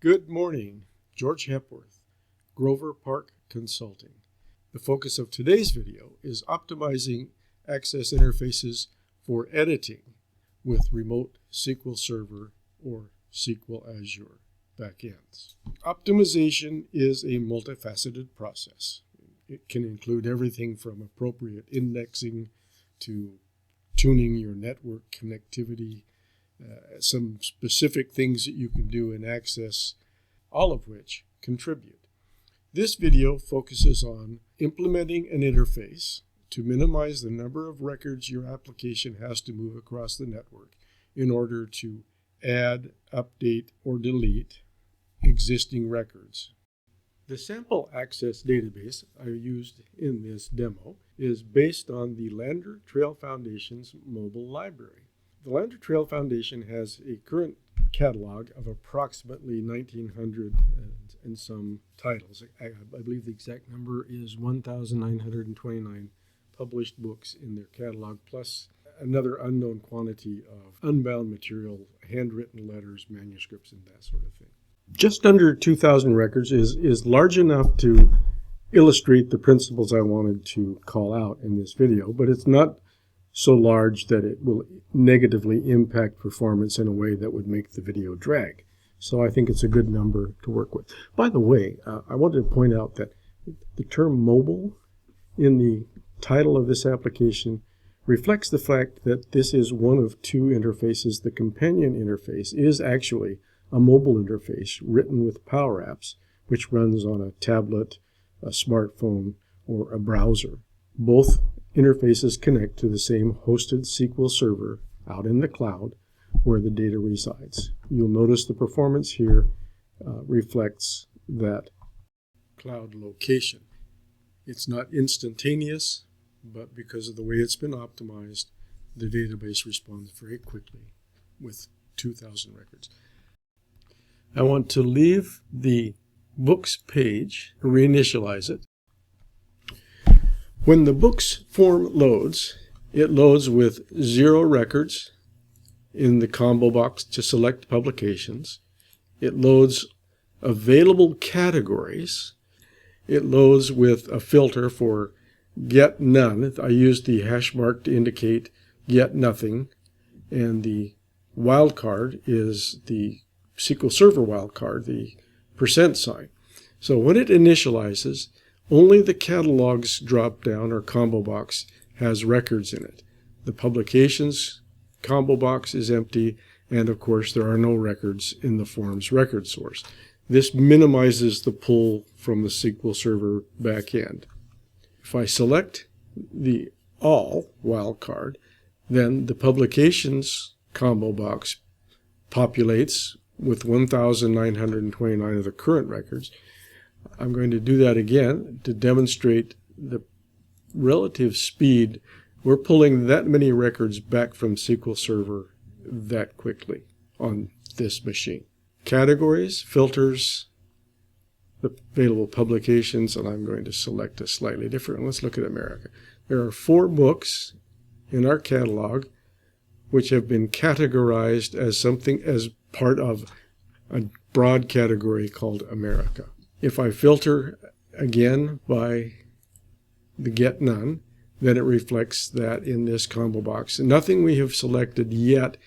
Good morning, George Hepworth, Grover Park Consulting. The focus of today's video is optimizing access interfaces for editing with remote SQL Server or SQL Azure backends. Optimization is a multifaceted process. It can include everything from appropriate indexing to tuning your network connectivity, some specific things that you can do in Access, all of which contribute. This video focuses on implementing an interface to minimize the number of records your application has to move across the network in order to add, update, or delete existing records. The sample access database I used in this demo is based on the Lander Trail Foundation's mobile library. The Lander Trail Foundation has a current catalog of approximately 1,900 and some titles. I believe the exact number is 1,929 published books in their catalog, plus another unknown quantity of unbound material, handwritten letters, manuscripts, and that sort of thing. Just under 2,000 records is large enough to illustrate the principles I wanted to call out in this video, but it's not so large that it will negatively impact performance in a way that would make the video drag. So I think it's a good number to work with. By the way, I wanted to point out that the term mobile in the title of this application reflects the fact that this is one of two interfaces. The companion interface is actually a mobile interface written with Power Apps, which runs on a tablet, a smartphone, or a browser. Both interfaces connect to the same hosted SQL server out in the cloud where the data resides. You'll notice the performance here reflects that cloud location. It's not instantaneous, but because of the way it's been optimized, the database responds very quickly with 2,000 records. I want to leave the books page, reinitialize it. When the books form loads, it loads with 0 records in the combo box to select publications. It loads available categories. It loads with a filter for get none. I used the hash mark to indicate get nothing. And the wildcard is the SQL Server wildcard, the %sign. So when it initializes, only the catalogs drop-down or combo box has records in it. The publications combo box is empty, and of course there are no records in the forms record source. This minimizes the pull from the SQL Server backend. If I select the all wildcard, then the publications combo box populates with 1,929 of the current records. I'm going to do that again to demonstrate the relative speed. We're pulling that many records back from SQL Server that quickly on this machine. Categories, filters, the available publications, and I'm going to select a slightly different. Let's look at America. There are 4 books in our catalog which have been categorized as something as part of a broad category called America. If I filter again by the get none, then it reflects that in this combo box. And nothing we have selected yet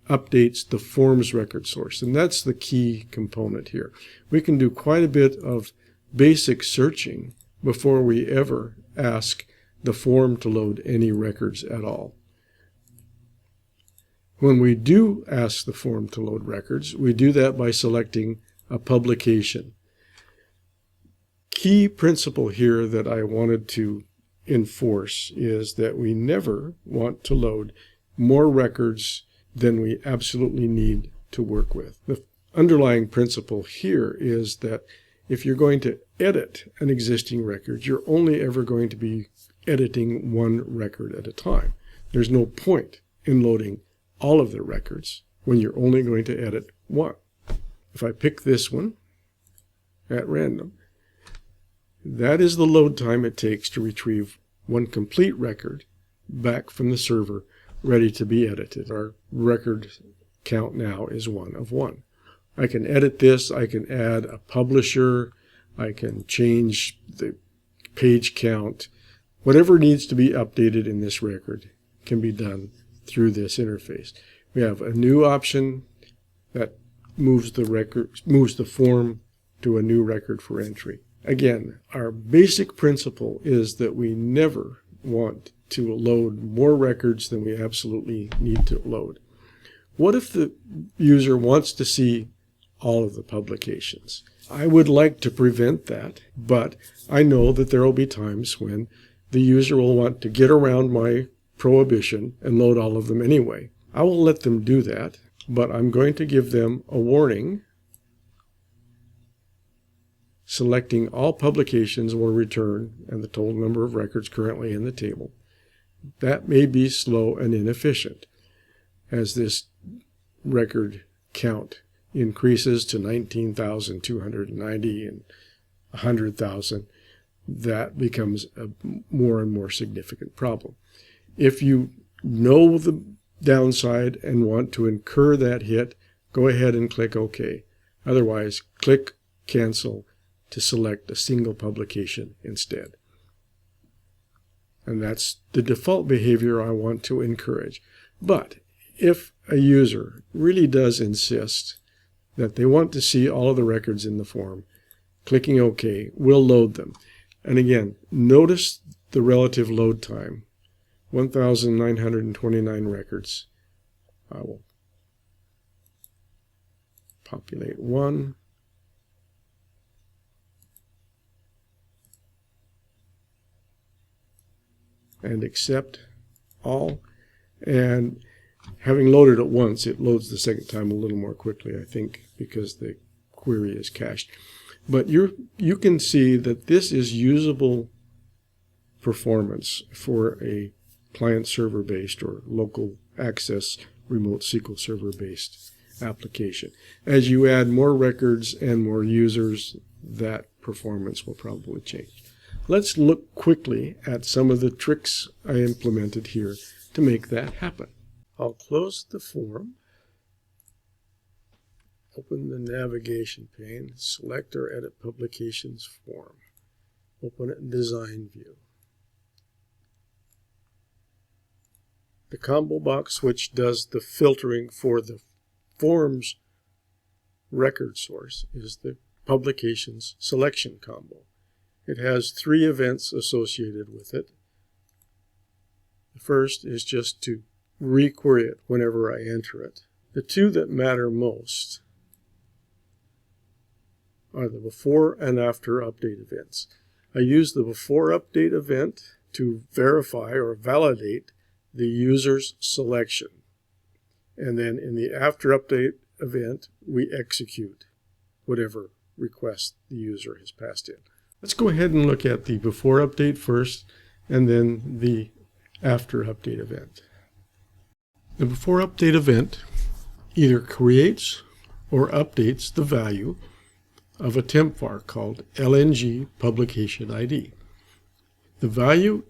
updates the forms record source, and that's the key component here. We can do quite a bit of basic searching before we ever ask the form to load any records at all. When we do ask the form to load records, we do that by selecting a publication. Key principle here that I wanted to enforce is that we never want to load more records than we absolutely need to work with. The underlying principle here is that if you're going to edit an existing record, you're only ever going to be editing one record at a time. There's no point in loading all of the records when you're only going to edit one. If I pick this one at random, that is the load time it takes to retrieve one complete record back from the server ready to be edited. Our record count now is 1 of 1. I can edit this, I can add a publisher, I can change the page count. Whatever needs to be updated in this record can be done through this interface. We have a new option that moves the form to a new record for entry. Again, our basic principle is that we never want to load more records than we absolutely need to load. What if the user wants to see all of the publications? I would like to prevent that, but I know that there will be times when the user will want to get around my prohibition and load all of them anyway. I will let them do that, but I'm going to give them a warning. Selecting all publications will return and the total number of records currently in the table. That may be slow and inefficient. As this record count increases to 19,290 and 100,000, that becomes a more and more significant problem. If you know the downside and want to incur that hit, go ahead and click OK. Otherwise, click Cancel to select a single publication instead. And that's the default behavior I want to encourage. But if a user really does insist that they want to see all of the records in the form, clicking OK will load them. And again, notice the relative load time, 1,929 records. I will populate one. And accept all. And having loaded it once, it loads the second time a little more quickly, I think, because the query is cached. But you can see that this is usable performance for a client-server based or local access remote SQL Server based application. As you add more records and more users, that performance will probably change. Let's look quickly at some of the tricks I implemented here to make that happen. I'll close the form, open the navigation pane, select or edit publications form, open it in design view. The combo box, which does the filtering for the form's record source, is the publications selection combo. It has 3 events associated with it. The first is just to requery it whenever I enter it. The 2 that matter most are the before and after update events. I use the before update event to verify or validate the user's selection. And then in the after update event, we execute whatever request the user has passed in. Let's go ahead and look at the before update first and then the after update event. The before update event either creates or updates the value of a temp var called LNG publication ID. The value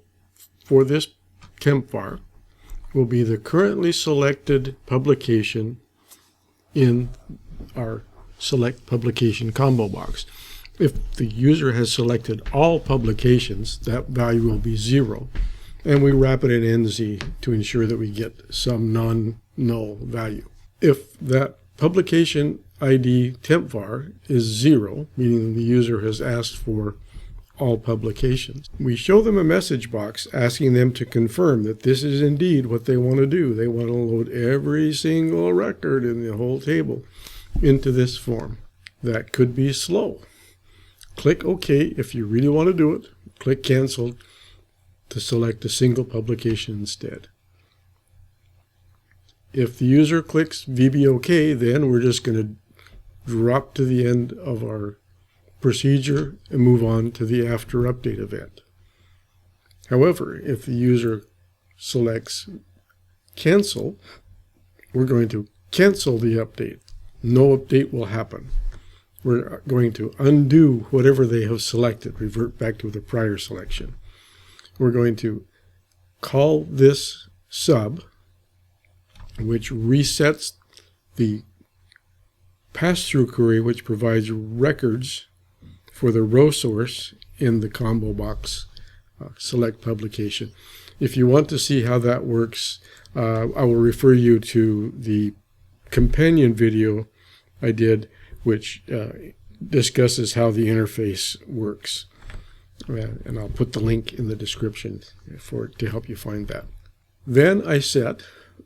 for this temp var will be the currently selected publication in our select publication combo box. If the user has selected all publications, that value will be 0. And we wrap it in NZ to ensure that we get some non-null value. If that publication ID temp var is 0, meaning the user has asked for all publications, we show them a message box asking them to confirm that this is indeed what they want to do. They want to load every single record in the whole table into this form. That could be slow. Click OK if you really want to do it. Click Cancel to select a single publication instead. If the user clicks VBOK, then we're just going to drop to the end of our procedure and move on to the after update event. However, if the user selects Cancel, we're going to cancel the update. No update will happen. We're going to undo whatever they have selected, revert back to the prior selection. We're going to call this sub, which resets the pass-through query, which provides records for the row source in the combo box select publication. If you want to see how that works, I will refer you to the companion video I did, which discusses how the interface works. And I'll put the link in the description to help you find that. Then I set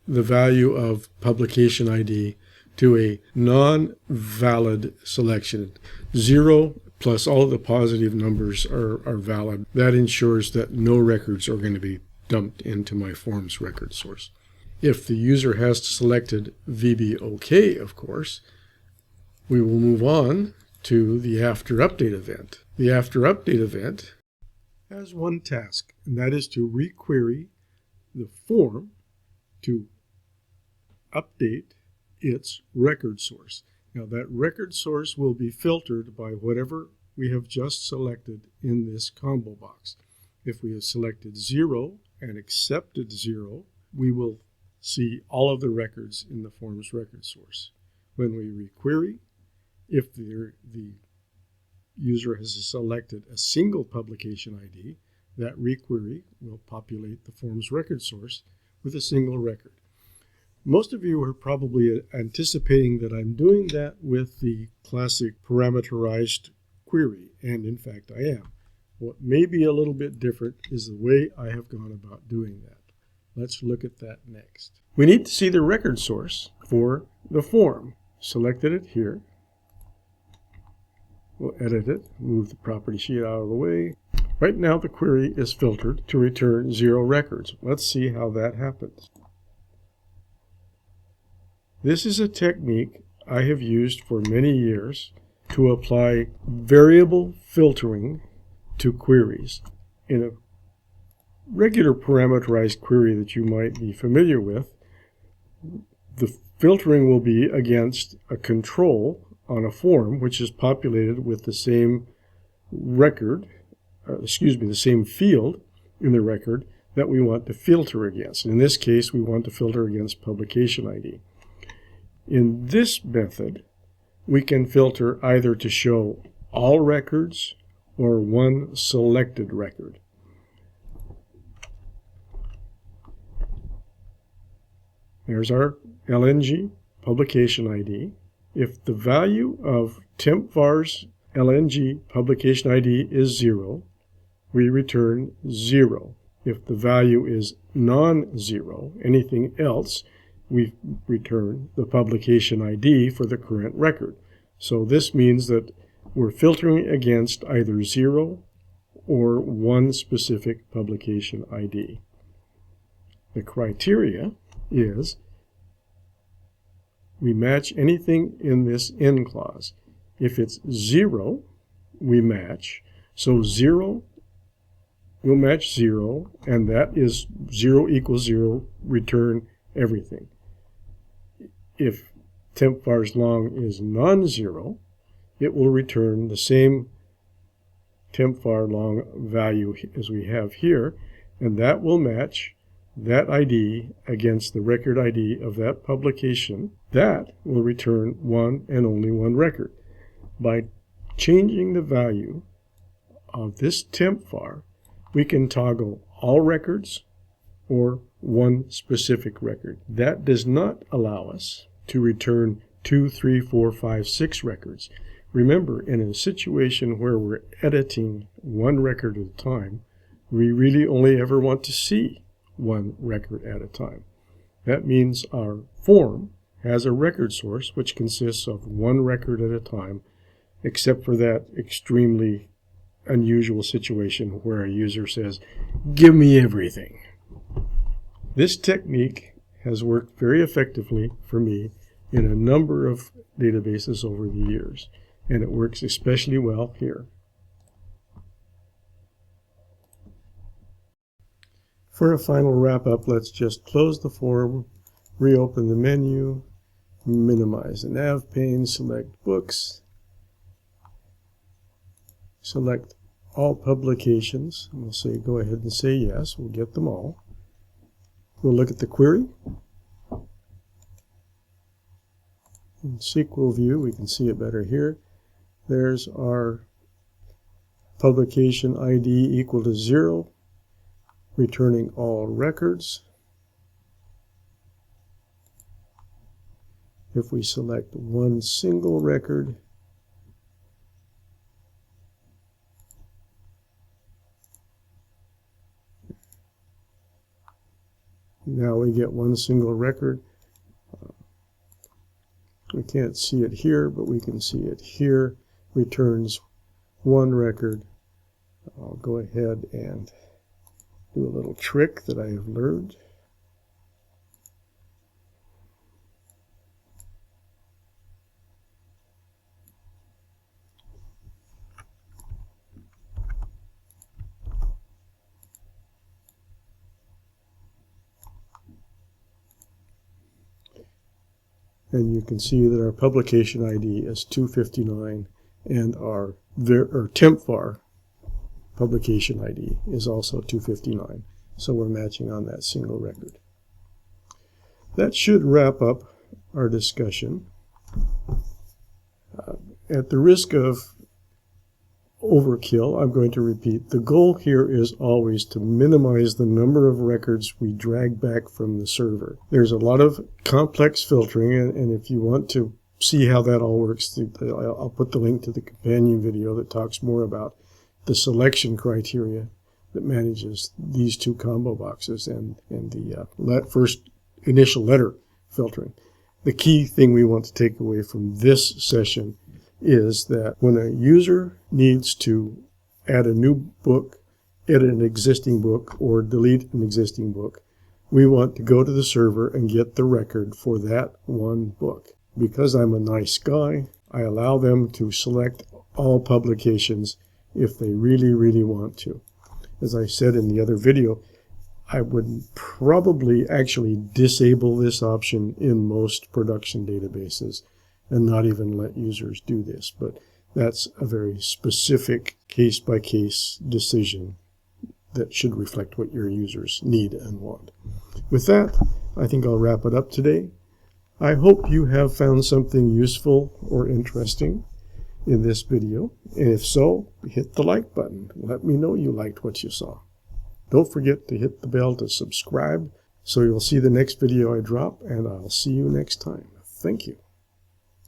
the value of publication ID to a non-valid selection. 0 plus all of the positive numbers are valid. That ensures that no records are going to be dumped into my forms record source. If the user has selected VBOK, of course, we will move on to the after update event. The after update event has one task, and that is to requery the form to update its record source. Now that record source will be filtered by whatever we have just selected in this combo box. If we have selected 0 and accepted 0, we will see all of the records in the forms record source. When we requery, if the user has selected a single publication ID, that requery will populate the forms record source with a single record. Most of you are probably anticipating that I'm doing that with the classic parameterized query, and in fact I am. What may be a little bit different is the way I have gone about doing that. Let's look at that next. We need to see the record source for the form. Selected it here. We'll edit it, move the property sheet out of the way. Right now the query is filtered to return 0 records. Let's see how that happens. This is a technique I have used for many years to apply variable filtering to queries. In a regular parameterized query that you might be familiar with, the filtering will be against a control on a form which is populated with the same record, the same field in the record that we want to filter against. In this case, we want to filter against publication ID. In this method, we can filter either to show all records or one selected record. There's our LNG publication ID. If the value of tempvar's LNG publication ID is 0, we return 0. If the value is non-zero, anything else, we return the publication ID for the current record. So this means that we're filtering against either 0 or one specific publication ID. The criteria is we match anything in this in clause. If it's 0, we match. So 0 will match 0, and that is 0 equals 0, return everything. If tempvar's long is non-zero, it will return the same tempvar long value as we have here, and that will match that ID against the record ID of that publication. That will return one and only one record. By changing the value of this tempvar, we can toggle all records or one specific record. That does not allow us to return 2, 3, 4, 5, 6 records. Remember, in a situation where we're editing one record at a time, we really only ever want to see one record at a time. That means our form has a record source which consists of one record at a time, except for that extremely unusual situation where a user says, "Give me everything." This technique has worked very effectively for me in a number of databases over the years, and it works especially well here. For a final wrap-up, let's just close the form, reopen the menu, minimize the nav pane, select Books, select all publications, and we'll say go ahead and say yes, we'll get them all. We'll look at the query. In SQL view, we can see it better here. There's our publication ID equal to 0, returning all records. If we select one single record, now we get one single record. We can't see it here, but we can see it here. Returns one record. I'll go ahead and do a little trick that I have learned. And you can see that our publication ID is 259 and our temp var publication ID is also 259. So we're matching on that single record. That should wrap up our discussion. At the risk of overkill, I'm going to repeat, the goal here is always to minimize the number of records we drag back from the server. There's a lot of complex filtering, and if you want to see how that all works, I'll put the link to the companion video that talks more about the selection criteria that manages these two combo boxes and the first initial letter filtering. The key thing we want to take away from this session is that when a user needs to add a new book, edit an existing book, or delete an existing book, we want to go to the server and get the record for that one book. Because I'm a nice guy, I allow them to select all publications if they really, really want to. As I said in the other video, I would probably actually disable this option in most production databases and not even let users do this. But that's a very specific case-by-case decision that should reflect what your users need and want. With that, I think I'll wrap it up today. I hope you have found something useful or interesting in this video. And if so, hit the like button. Let me know you liked what you saw. Don't forget to hit the bell to subscribe so you'll see the next video I drop, and I'll see you next time. Thank you.